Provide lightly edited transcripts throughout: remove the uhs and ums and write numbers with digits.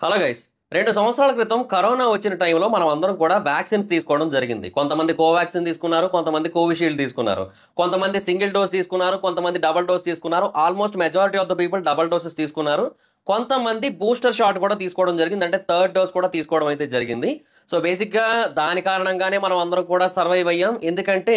Hello guys. 2 సంవత్సరాల క్రితం corona వచ్చిన టైంలో మనం అందరం కూడా వ్యాక్సిన్స్ తీసుకోవడం జరిగింది. కొంతమంది కోవాక్సిన్ తీసుకున్నారు, కొంతమంది కోవిషీల్డ్ తీసుకున్నారు, కొంతమంది సింగిల్ డోస్ తీసుకున్నారు, కొంతమంది డబుల్ డోస్ తీసుకున్నారు. Almost majority of the people double doses తీసుకున్నారు. కొంతమంది బూస్టర్ షాట్ కూడా తీసుకోవడం జరిగింది, అంటే థర్డ్ డోస్ కూడా తీసుకోవడం అయితే జరిగింది. సో బేసిక్ గా దాని కారణంగానే మనం అందరం కూడా సర్వైవ్ అయ్యాం. ఎందుకంటే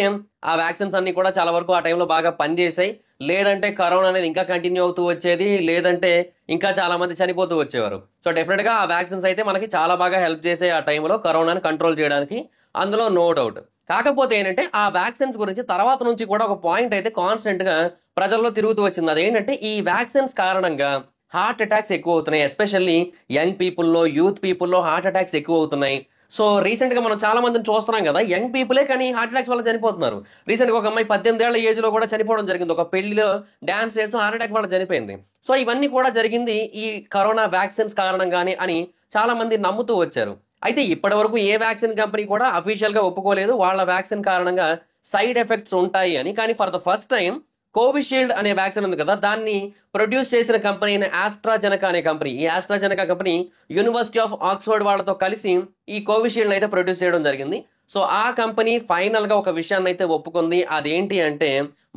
ఆ వ్యాక్సిన్స్ అన్ని కూడా చాలా వరకు ఆ టైంలో బాగా పనిచేసాయి. లేదంటే కరోనా అనేది ఇంకా కంటిన్యూ అవుతూ వచ్చేది, లేదంటే ఇంకా చాలా మంది చనిపోతూ వచ్చేవారు. సో డెఫినెట్ గా ఆ వ్యాక్సిన్స్ అయితే మనకి చాలా బాగా హెల్ప్ చేసే ఆ టైంలో కరోనాని కంట్రోల్ చేయడానికి, అందులో నో డౌట్. కాకపోతే ఏంటంటే ఆ వ్యాక్సిన్స్ గురించి తర్వాత నుంచి కూడా ఒక పాయింట్ అయితే కాన్స్టెంట్ గా ప్రజల్లో తిరుగుతూ వచ్చింది. అదేంటంటే ఈ వ్యాక్సిన్స్ కారణంగా హార్ట్ అటాక్స్ ఎక్కువ అవుతున్నాయి. ఎస్పెషల్లీ యంగ్ పీపుల్లో, యూత్ పీపుల్లో హార్ట్ అటాక్స్ ఎక్కువ అవుతున్నాయి. సో రీసెంట్ గా మనం చాలా మందిని చూస్తున్నాం కదా, యంగ్ పీపులే కానీ హార్ట్ అటాక్స్ వల్ల చనిపోతున్నారు. రీసెంట్ గా ఒక అమ్మాయి 18 ఏళ్ల ఏజ్ లో కూడా చనిపోవడం జరిగింది. ఒక పెళ్లిలో డాన్స్ చేస్తూ హార్ట్ అటాక్ వల్ల చనిపోయింది. సో ఇవన్నీ కూడా జరిగింది ఈ కరోనా వ్యాక్సిన్స్ కారణంగానే అని చాలా మంది నమ్ముతూ వచ్చారు. అయితే ఇప్పటి వరకు ఏ వ్యాక్సిన్ కంపెనీ కూడా అఫీషియల్ గా ఒప్పుకోలేదు వాళ్ళ వ్యాక్సిన్ కారణంగా సైడ్ ఎఫెక్ట్స్ ఉంటాయి అని. కానీ for the first time Covishield అనే వ్యాక్సిన్ ఉంది కదా, దాన్ని ప్రొడ్యూస్ చేసిన కంపెనీ అయిన ఆస్ట్రాజెనకా అనే కంపెనీ, ఈ ఆస్ట్రాజెనకా కంపెనీ యూనివర్సిటీ ఆఫ్ ఆక్స్ఫర్డ్ వాళ్ళతో కలిసి ఈ కోవిషీల్డ్ అయితే ప్రొడ్యూస్ చేయడం జరిగింది. సో ఆ కంపెనీ ఫైనల్ గా ఒక విషయాన్ని అయితే ఒప్పుకుంది. అదేంటి అంటే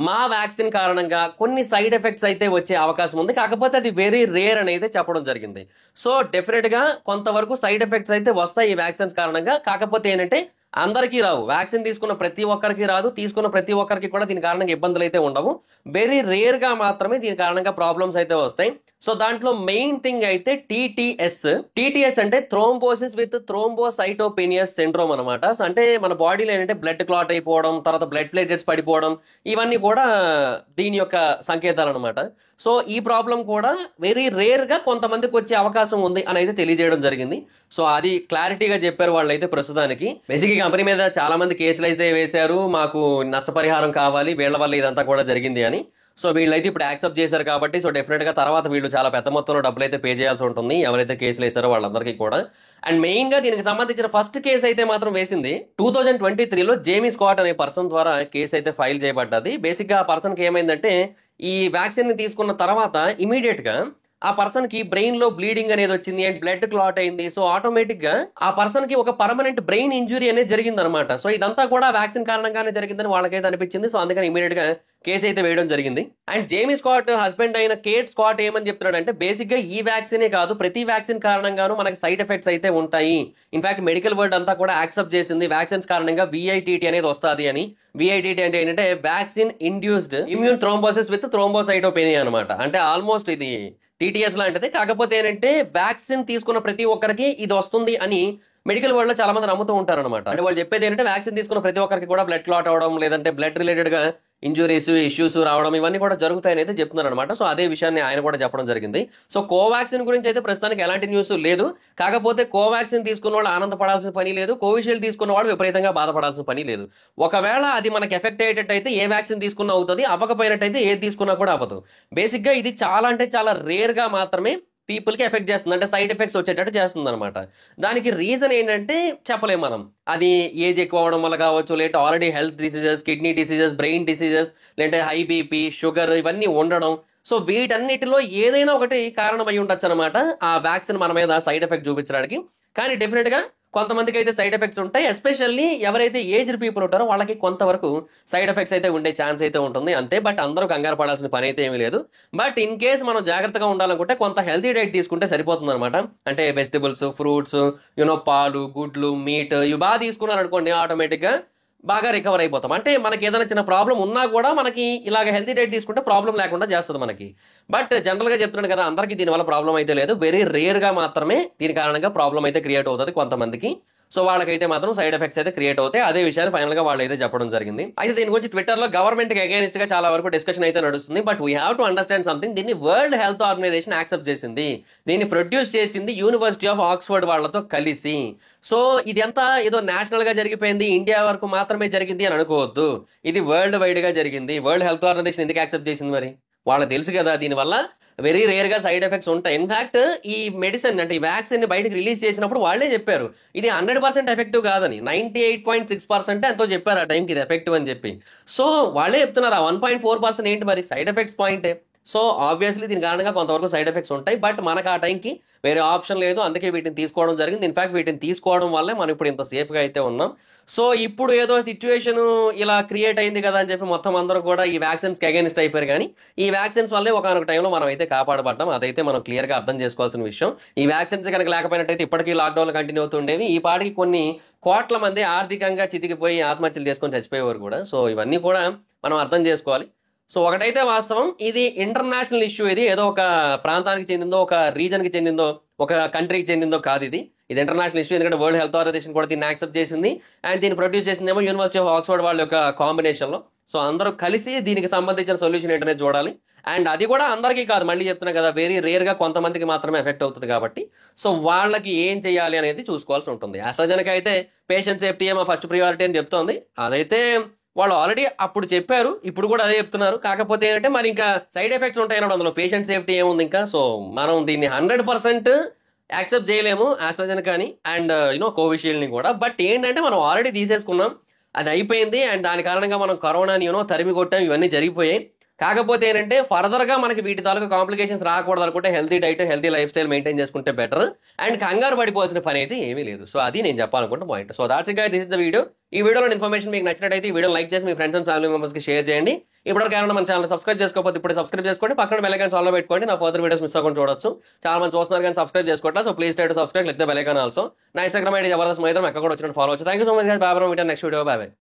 మా వ్యాక్సిన్ కారణంగా కొన్ని సైడ్ ఎఫెక్ట్స్ అయితే వచ్చే అవకాశం ఉంది, కాకపోతే అది వెరీ రేర్ అని అయితే చెప్పడం జరిగింది. సో డెఫినెట్ గా కొంతవరకు సైడ్ ఎఫెక్ట్స్ అయితే వస్తాయి ఈ వ్యాక్సిన్స్ కారణంగా. కాకపోతే ఏంటంటే అందరికీ రావు. వ్యాక్సిన్ తీసుకున్న ప్రతి ఒక్కరికి రాదు, తీసుకున్న ప్రతి ఒక్కరికి కూడా దీని కారణంగా ఇబ్బందులు అయితే ఉండవు. వెరీ రేర్ గా మాత్రమే దీని కారణంగా ప్రాబ్లమ్స్ అయితే వస్తాయి. సో దాంట్లో మెయిన్ థింగ్ అయితే టీటీఎస్ అంటే థ్రోంబోసిస్ విత్ థ్రోంబోసైటోపెనియస్ సిండ్రోమ్ అనమాట. సో అంటే మన బాడీలో ఏంటంటే బ్లడ్ క్లాట్ అయిపోవడం, తర్వాత బ్లడ్ ప్లేటెట్స్ పడిపోవడం, ఇవన్నీ కూడా దీని యొక్క సంకేతాలు అనమాట. సో ఈ ప్రాబ్లం కూడా వెరీ రేర్ గా కొంతమందికి వచ్చే అవకాశం ఉంది అని అయితే తెలియజేయడం జరిగింది. సో అది క్లారిటీగా చెప్పారు వాళ్ళైతే. ప్రస్తుతానికి బేసిక్ ఈ కంపెనీ మీద చాలా మంది కేసులు అయితే వేశారు, మాకు నష్టపరిహారం కావాలి, వీళ్ళ వల్ల ఇదంతా కూడా జరిగింది అని. సో వీళ్ళైతే ఇప్పుడు యాక్సెప్ట్ చేశారు కాబట్టి సో డెఫినెట్ గా తర్వాత వీళ్ళు చాలా పెద్ద మొత్తంలో డబ్బులు అయితే పే చేయాల్సి ఉంటుంది, ఎవరైతే కేసులు వేశారో వాళ్ళందరికీ కూడా. అండ్ మెయిన్ గా దీనికి సంబంధించిన ఫస్ట్ కేసు అయితే మాత్రం వేసింది 2023లో జేమీ స్కాట్ అనే పర్సన్ ద్వారా కేసు అయితే ఫైల్ చేయబడ్డది. బేసిక్ గా ఆ పర్సన్ కి ఏమైందంటే ఈ వ్యాక్సిన్ ని తీసుకున్న తర్వాత ఇమీడియట్ గా ఆ పర్సన్ కి బ్రెయిన్ లో బ్లీడింగ్ అనేది వచ్చింది అండ్ బ్లడ్ క్లాట్ అయింది. సో ఆటోమేటిక్ గా ఆ పర్సన్ కి ఒక పర్మనెంట్ బ్రెయిన్ ఇంజురీ అనేది జరిగింది అనమాట. సో ఇదంతా కూడా వ్యాక్సిన్ కారణంగానే జరిగిందని వాళ్ళకైతే అనిపించింది. సో అందుకని ఇమీడియట్ గా కేసు అయితే వేయడం జరిగింది. అండ్ జేమీ స్కాట్ హస్బెండ్ అయిన కేట్ స్కాట్ ఏమని చెప్తున్నాడు అంటే బేసిక్ గా ఈ వ్యాక్సినే కాదు, ప్రతి వ్యాక్సిన్ కారణంగాను మనకి సైడ్ ఎఫెక్ట్స్ అయితే ఉంటాయి. ఇన్ఫాక్ట్ మెడికల్ వర్డ్ అంతా కూడా యాక్సెప్ట్ చేసింది వ్యాక్సిన్స్ కారణంగా విఐటిటి అనేది వస్తుంది అని. విఐటిటి అంటే ఏంటంటే vaccine induced immune thrombosis with thrombocytopenia అనమాట. అంటే ఆల్మోస్ట్ ఇది టీటీఎస్ లాంటిది. కాకపోతే ఏంటంటే వ్యాక్సిన్ తీసుకున్న ప్రతి ఒక్కరికి ఇది వస్తుంది అని మెడికల్ వరల్డ్ లో చాలా మంది నమ్ముతూ ఉంటారు అనమాట. అంటే వాళ్ళు చెప్పేది ఏంటంటే వ్యాక్సిన్ తీసుకున్న ప్రతి ఒక్కరికి కూడా బ్లడ్ క్లాట్ అవడం, లేదంటే బ్లడ్ రిలేటెడ్ గా ఇంజురీస్, ఇష్యూస్ రావడం, ఇవన్నీ కూడా జరుగుతాయని అయితే చెప్తున్నారు అనమాట. సో అదే విషయాన్ని ఆయన కూడా చెప్పడం జరిగింది. సో కోవాక్సిన్ గురించి అయితే ప్రస్తుతానికి ఎలాంటి న్యూస్ లేదు. కాకపోతే కోవాక్సిన్ తీసుకున్న వాళ్ళు ఆనందపడాల్సిన పని లేదు, కోవిషీల్డ్ తీసుకున్న వాళ్ళు విపరీతంగా బాధపడాల్సిన పని లేదు. ఒకవేళ అది మనకి ఎఫెక్ట్ అయ్యేటట్టయితే ఏ వ్యాక్సిన్ తీసుకున్నా అవుతుంది, అవ్వకపోయినట్టయితే ఏది తీసుకున్నా కూడా అవ్వదు. బేసిక్ గా ఇది చాలా అంటే చాలా రేర్ గా మాత్రమే పీపుల్ కి ఎఫెక్ట్ చేస్తుంది, అంటే సైడ్ ఎఫెక్ట్స్ వచ్చేటట్టు చేస్తుంది అనమాట. దానికి రీజన్ ఏంటంటే చెప్పలేము మనం. అది ఏజ్ ఎక్కువ అవడం వల్ల కావచ్చు, లేదంటే already health diseases, kidney diseases, brain diseases, లేదంటే హై బీపీ, షుగర్ ఇవన్నీ ఉండడం. సో వీటన్నిటిలో ఏదైనా ఒకటి కారణం అయి ఉండొచ్చు అనమాట ఆ వ్యాక్సిన్ మన మీద సైడ్ ఎఫెక్ట్ చూపించడానికి. కానీ డెఫినెట్ గా కొంతమందికి అయితే సైడ్ ఎఫెక్ట్స్ ఉంటాయి. ఎస్పెషల్లీ ఎవరైతే ఏజ్డ్ పీపుల్ ఉంటారో వాళ్ళకి కొంతవరకు సైడ్ ఎఫెక్ట్స్ అయితే ఉండే ఛాన్స్ అయితే ఉంటుంది అంతే. బట్ అందరూ కంగారు పడాల్సిన పని అయితే ఏమీ లేదు. బట్ ఇన్ కేస్ మనం జాగ్రత్తగా ఉండాలనుకుంటే కొంత హెల్తీ డైట్ తీసుకుంటే సరిపోతుంది అనమాట. అంటే వెజిటబుల్స్, ఫ్రూట్స్, పాలు, గుడ్లు, మీట్ ఇవి బాగా తీసుకున్నారు అనుకోండి, ఆటోమేటిక్ గా బాగా రికవర్ అయిపోతాం. అంటే మనకి ఏదైనా చిన్న ప్రాబ్లం ఉన్నా కూడా మనకి ఇలాగ హెల్తీ డైట్ తీసుకుంటే ప్రాబ్లం లేకుండా చేస్తుంది మనకి. బట్ జనరల్ గా చెప్తున్నాను కదా, అందరికీ దీనివల్ల ప్రాబ్లం అయితే లేదు. వెరీ రేర్ గా మాత్రమే దీని కారణంగా ప్రాబ్లం అయితే క్రియేట్ అవుతుంది కొంతమందికి. సో వాళ్ళకైతే మాత్రం సైడ్ ఎఫెక్ట్స్ అయితే క్రియేట్ అవుతాయి. అదే విషయాన్ని ఫైనల్ గా వాళ్ళు అయితే చెప్పడం జరిగింది. అయితే దీని గురించి ట్విట్టర్ లో గవర్నమెంట్ కి అగైనిస్ట్ గా చాలా వరకు డిస్కషన్ అయితే నడుస్తుంది. But we have to understand something. దీన్ని వరల్డ్ హెల్త్ ఆర్గనైజేషన్ యాక్సెప్ట్ చేసింది. దీన్ని ప్రొడ్యూస్ చేసింది యూనివర్సిటీ ఆఫ్ ఆక్స్ఫర్డ్ వాళ్ళతో కలిసి. సో ఇది అంతా ఏదో నేషనల్ గా జరిగిపోయింది, ఇండియా వరకు మాత్రమే జరిగింది అని అనుకోవద్దు. ఇది వరల్డ్ వైడ్ గా జరిగింది. వరల్డ్ హెల్త్ ఆర్గనైజేషన్ ఎందుకు యాక్సెప్ట్ చేసింది మరి? వాళ్ళకి తెలుసు కదా దీనివల్ల వెరీ రేర్ గా సైడ్ ఎఫెక్ట్స్ ఉంటాయి. ఇన్ఫాక్ట్ ఈ మెడిసిన్ అంటే ఈ వ్యాక్సిన్ ని బయటకు రిలీజ్ చేసినప్పుడు వాళ్ళే చెప్పారు ఇది 100% ఎఫెక్టివ్ కాదని. 98.6% ఎంతో చెప్పారు ఆ టైంకి ఇది ఎఫెక్టివ్ అని చెప్పి. సో వాళ్ళే చెప్తున్నారు ఆ 1.4% ఏంటి మరి? సైడ్ ఎఫెక్ట్స్ పాయింటే. సో ఆబ్వియస్లీ దీని కారణంగా కొంతవరకు సైడ్ ఎఫెక్ట్స్ ఉంటాయి. బట్ మనకు ఆ టైంకి వేరే ఆప్షన్ లేదు. అందుకే వీటిని తీసుకోవడం జరిగింది. ఇన్ఫాక్ట్ వీటిని తీసుకోవడం వల్లే మనం ఇప్పుడు ఇంత సేఫ్గా అయితే ఉన్నాం. సో ఇప్పుడు ఏదో సిచ్యువేషన్ ఇలా క్రియేట్ అయింది కదా అని చెప్పి మొత్తం అందరూ కూడా ఈ వ్యాక్సిన్స్కి అగైనిస్ట్ అయిపోయారు. కానీ ఈ వ్యాక్సిన్స్ వల్లే ఒకనొక టైంలో మనం అయితే కాపాడబడ్డాం. అదైతే మనం క్లియర్గా అర్థం చేసుకోవాల్సిన విషయం. ఈ వ్యాక్సిన్స్ కనుక లేకపోయినట్టయితే ఇప్పటికీ లాక్డౌన్ కంటిన్యూ అవుతుండేవి. ఈ పాటికి కొన్ని కోట్ల మంది ఆర్థికంగా చితికిపోయి ఆత్మహత్యలు చేసుకొని చచ్చిపోయేవారు కూడా. సో ఇవన్నీ కూడా మనం అర్థం చేసుకోవాలి. సో ఒకటైతే వాస్తవం, ఇది ఇంటర్నేషనల్ ఇష్యూ. ఇది ఏదో ఒక ప్రాంతానికి చెందిందో, ఒక రీజన్కి చెందిందో, ఒక కంట్రీకి చెందిందో కాదు. ఇది ఇంటర్నేషనల్ ఇష్యూ. ఎందుకంటే వరల్డ్ హెల్త్ ఆర్గనైజేషన్ కూడా దీన్ని యాక్సెప్ట్ చేసింది. అండ్ దీన్ని ప్రొడ్యూస్ చేసిందేమో యూనివర్సిటీ ఆఫ్ ఆక్స్ఫర్డ్ వాళ్ళ యొక్క కాంబినేషన్లో. సో అందరూ కలిసి దీనికి సంబంధించిన సొల్యూషన్ ఏంటనే చూడాలి. అండ్ అది కూడా అందరికీ కాదు, మళ్ళీ చెప్తున్నా కదా, వెరీ రేర్గా కొంతమందికి మాత్రమే ఎఫెక్ట్ అవుతుంది కాబట్టి సో వాళ్ళకి ఏం చేయాలి అనేది చూసుకోవాల్సి ఉంటుంది. ఆస్ట్రాజెనెకా అయితే పేషెంట్ సేఫ్టీ మా ఫస్ట్ ప్రియారిటీ అని చెప్తోంది. అదైతే వాళ్ళు ఆల్రెడీ అప్పుడు చెప్పారు, ఇప్పుడు కూడా అదే చెప్తున్నారు. కాకపోతే ఏంటంటే మరి ఇంకా సైడ్ ఎఫెక్ట్స్ ఉంటాయి అన్నమాట. అందులో పేషెంట్ సేఫ్టీ ఏముంది ఇంకా. సో మనం దీన్ని 100% యాక్సెప్ట్ చేయలేము ఆస్ట్రాజెనెకాని అండ్ కోవిషీల్డ్ని కూడా. బట్ ఏంటంటే మనం ఆల్రెడీ తీసేసుకున్నాం, అది అయిపోయింది. అండ్ దాని కారణంగా మనం కరోనాని తరిమి కొట్టాం, ఇవన్నీ జరిగిపోయాయి. కాకపోతే ఏంటంటే ఫర్దర్గా మనకి వీటి తాలూకా కాంప్లికేషన్స్ రాకూడదు అనుకుంటే healthy diet, healthy life style maintain చేసుకుంటే బెటర్. అండ్ కంగారు పడిపోవాల్సిన పని అయితే ఏమీ లేదు. సో అది నేను చెప్పాలనుకుంటే point. So that's it guys, this is the video. ఈ వీడియోలో ఇన్ఫర్మేషన్ మీకు నచ్చినట్టయితే ఈ వీడియో లైక్ చేసి మీ ఫ్రెండ్స్ అండ్ ఫ్యామిలీ మెంబర్స్కి షేర్ చేయండి. ఇప్పటివరకు ఏమైనా మన ఛానల్ సబ్స్క్రైబ్ చేసుకోకపోతే ఇప్పుడు సబ్స్క్రైబ్ చేసుకోండి. పక్కన బెల్ ఐకాన్ ఆల్లో పెట్టుకోండి. నా ఫర్దర్ వీడియోస్ మిస్ అవ్వకుండా చూడొచ్చు. చాలా మంది చూస్తున్నారు కానీ సబ్స్క్రైబ్ చేసుకోవట్లేదు. So please try to subscribe, like the bell icon also. నా ఇన్స్టాగ్రామ్ ఐడి జబర్దస్త్ మైత్రం, ఎక్కడ కూడా వచ్చినట్టు ఫాలో వచ్చు. Thank you so much guys. Bye. Next video. Bye.